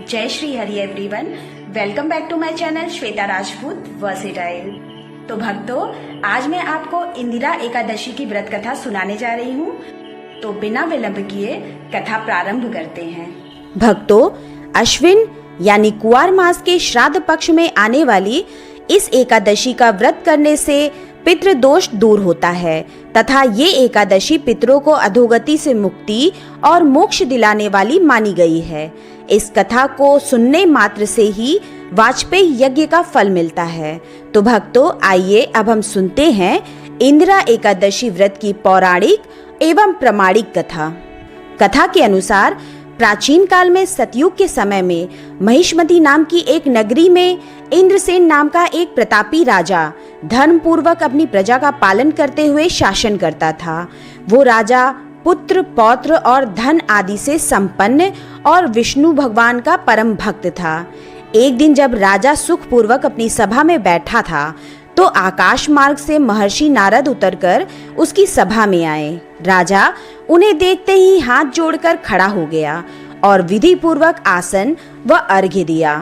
जय Shri Hari everyone, welcome back to my channel Shweta Rajput versatile. तो भक्तों, आज मैं आपको इंदिरा एकादशी की व्रत कथा सुनाने जा रही हूँ। तो बिना विलंब किए कथा प्रारंभ करते हैं। भक्तों, अश्विन यानी कुआर मास के श्राद्ध पक्ष में आने वाली इस एकादशी का व्रत करने से पितृदोष दूर होता है तथा ये एकादशी पितरों को अधोगति से मुक्ति और मोक्ष दिलाने वाली मानी गई है। इस कथा को सुनने मात्र से ही वाजपेयी यज्ञ का फल मिलता है। तो भक्तों, आइए अब हम सुनते हैं इंदिरा एकादशी व्रत की पौराणिक एवं प्रमाणिक कथा। कथा के अनुसार प्राचीन काल में सतयुग के समय में महिष्मती नाम की एक नगरी में इंद्रसेन नाम का एक प्रतापी राजा धर्म पूर्वक अपनी प्रजा का पालन करते हुए शासन करता था। वो राजा पुत्र, पौत्र और धन आदि से संपन्न और विष्णु भगवान का परम भक्त था। एक दिन जब राजा सुख पूर्वक अपनी सभा में बैठा था तो आकाश मार्ग से महर्षि नारद उतरकर उसकी सभा में आए। राजा उन्हें देखते ही हाथ जोड़कर खड़ा हो गया और विधि पूर्वक आसन व अर्घ्य दिया।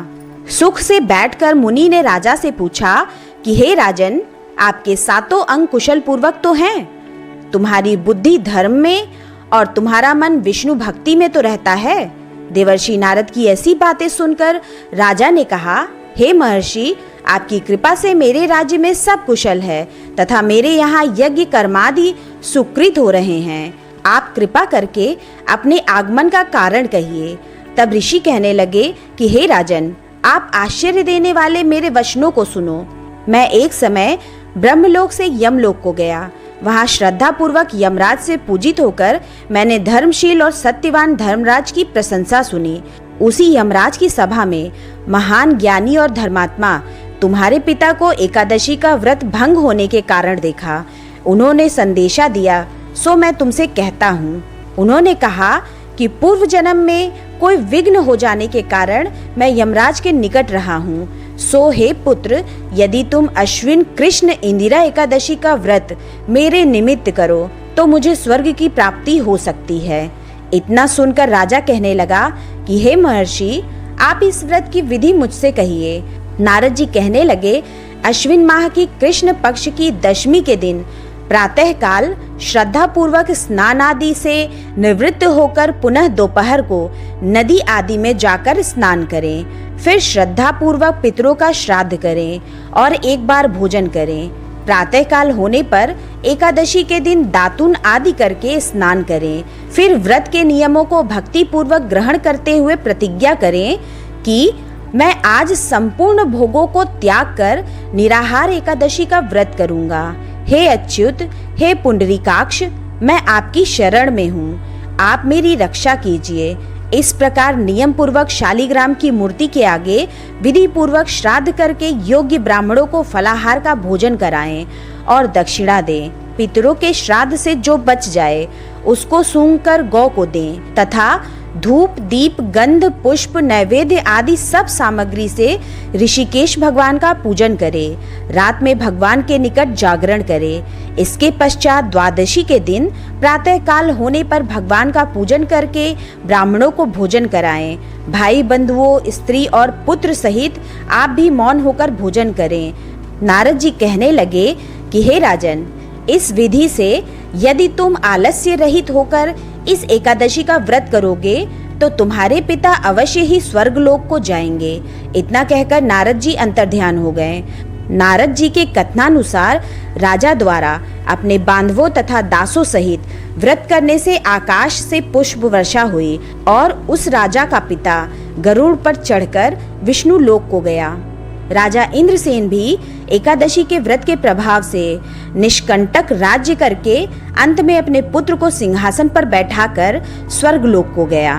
सुख से बैठकर मुनि ने राजा से पूछा कि हे राजन, आपके सातों अंग कुशल पूर्वक तो हैं? तुम्हारी बुद्धि धर्म में और तुम्हारा मन विष्णु भक्ति में तो रहता है। देवर्षि नारद की ऐसी बातें सुनकर राजा ने कहा, हे महर्षि, आपकी कृपा से मेरे राज्य में सब कुशल है तथा मेरे यहाँ यज्ञ कर्मादि सुकृत हो रहे हैं। आप कृपा करके अपने आगमन का कारण कहिए। तब ऋषि कहने लगे कि हे राजन, आप आश्चर्य देने वाले मेरे वचनों को सुनो। मैं एक समय ब्रह्मलोक से यमलोक को गया। वहाँ श्रद्धा पूर्वक यमराज से पूजित होकर मैंने धर्मशील और सत्यवान धर्मराज की प्रशंसा सुनी। उसी यमराज की सभा में महान ज्ञानी और धर्मात्मा तुम्हारे पिता को एकादशी का व्रत भंग होने के कारण देखा। उन्होंने संदेशा दिया, सो मैं तुमसे कहता हूँ। उन्होंने कहा कि पूर्व जन्म में कोई विघ्न हो जाने के कारण मैं यमराज के निकट रहा हूँ। सो हे पुत्र, यदि तुम अश्विन कृष्ण इंदिरा एकादशी का व्रत मेरे निमित्त करो तो मुझे स्वर्ग की प्राप्ति हो सकती है। इतना सुनकर राजा कहने लगा कि हे महर्षि, आप इस व्रत की विधि मुझसे कहिए। नारद जी कहने लगे, अश्विन माह की कृष्ण पक्ष की दशमी के दिन प्रातः काल श्रद्धा पूर्वक स्नान आदि से निवृत्त होकर पुनः दोपहर को नदी आदि में जाकर स्नान करें। फिर श्रद्धा पूर्वक पितरों का श्राद्ध करें और एक बार भोजन करें। प्रातः काल होने पर एकादशी के दिन दातुन आदि करके स्नान करें। फिर व्रत के नियमों को भक्ति पूर्वक ग्रहण करते हुए प्रतिज्ञा करें कि मैं आज संपूर्ण भोगों को त्याग कर निराहार एकादशी का व्रत करूंगा। हे अच्युत, हे पुंडरीकाक्ष, मैं आपकी शरण में हूँ, आप मेरी रक्षा कीजिए। इस प्रकार नियम पूर्वक शालिग्राम की मूर्ति के आगे विधि पूर्वक श्राद्ध करके योग्य ब्राह्मणों को फलाहार का भोजन कराएं और दक्षिणा दें। पितरों के श्राद्ध से जो बच जाए उसको सूंघकर गौ को दें तथा धूप, दीप, गंध, पुष्प, नैवेद्य आदि सब सामग्री से ऋषिकेश भगवान का पूजन करें। रात में भगवान के निकट जागरण करें। इसके पश्चात द्वादशी के दिन प्रातः काल होने पर भगवान का पूजन करके ब्राह्मणों को भोजन कराएं। भाई बंधुओं, स्त्री और पुत्र सहित आप भी मौन होकर भोजन करें। नारद जी कहने लगे कि हे राजन, इस विधि से यदि तुम आलस्य रहित होकर इस एकादशी का व्रत करोगे तो तुम्हारे पिता अवश्य ही स्वर्गलोक को जाएंगे। इतना कहकर नारद जी अंतर्ध्यान हो गए। नारद जी के कथनानुसार राजा द्वारा अपने बांधवों तथा दासों सहित व्रत करने से आकाश से पुष्प वर्षा हुई और उस राजा का पिता गरुड़ पर चढ़कर विष्णु लोक को गया। राजा इंद्रसेन भी एकादशी के व्रत के प्रभाव से निष्कंटक राज्य करके अंत में अपने पुत्र को सिंहासन पर बैठाकर स्वर्गलोक को गया।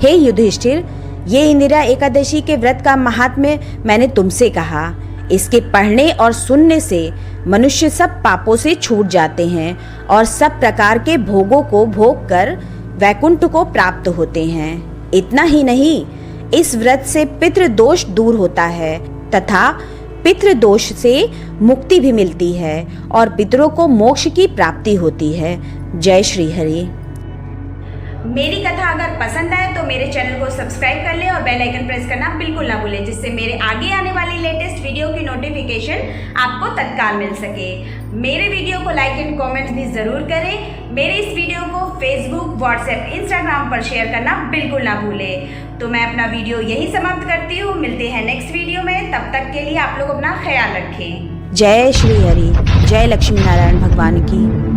हे युधिष्ठिर, ये इंदिरा एकादशी के व्रत का महात्म्य मैंने तुमसे कहा। इसके पढ़ने और सुनने से मनुष्य सब पापों से छूट जाते हैं और सब प्रकार के भोगों को भोग कर वैकुंठ को प्राप्त होते हैं। इतना ही नहीं, इस व्रत से पितृदोष दूर होता है तथा पितृदोष से मुक्ति भी मिलती है और पितरों को मोक्ष की प्राप्ति होती है। जय श्री हरि। मेरी कथा अगर पसंद आए तो मेरे चैनल को सब्सक्राइब कर ले और बेल आइकन प्रेस करना बिल्कुल ना भूलें, जिससे मेरे आगे आने वाली लेटेस्ट वीडियो की नोटिफिकेशन आपको तत्काल मिल सके। मेरे वीडियो को लाइक एंड कमेंट भी ज़रूर करें। मेरे इस वीडियो को फेसबुक, व्हाट्सएप, इंस्टाग्राम पर शेयर करना बिल्कुल ना भूलें। तो मैं अपना वीडियो यही समाप्त करती हूँ। मिलते हैं नेक्स्ट वीडियो में, तब तक के लिए आप लोग अपना ख्याल रखें। जय श्री हरि, जय लक्ष्मी नारायण भगवान की।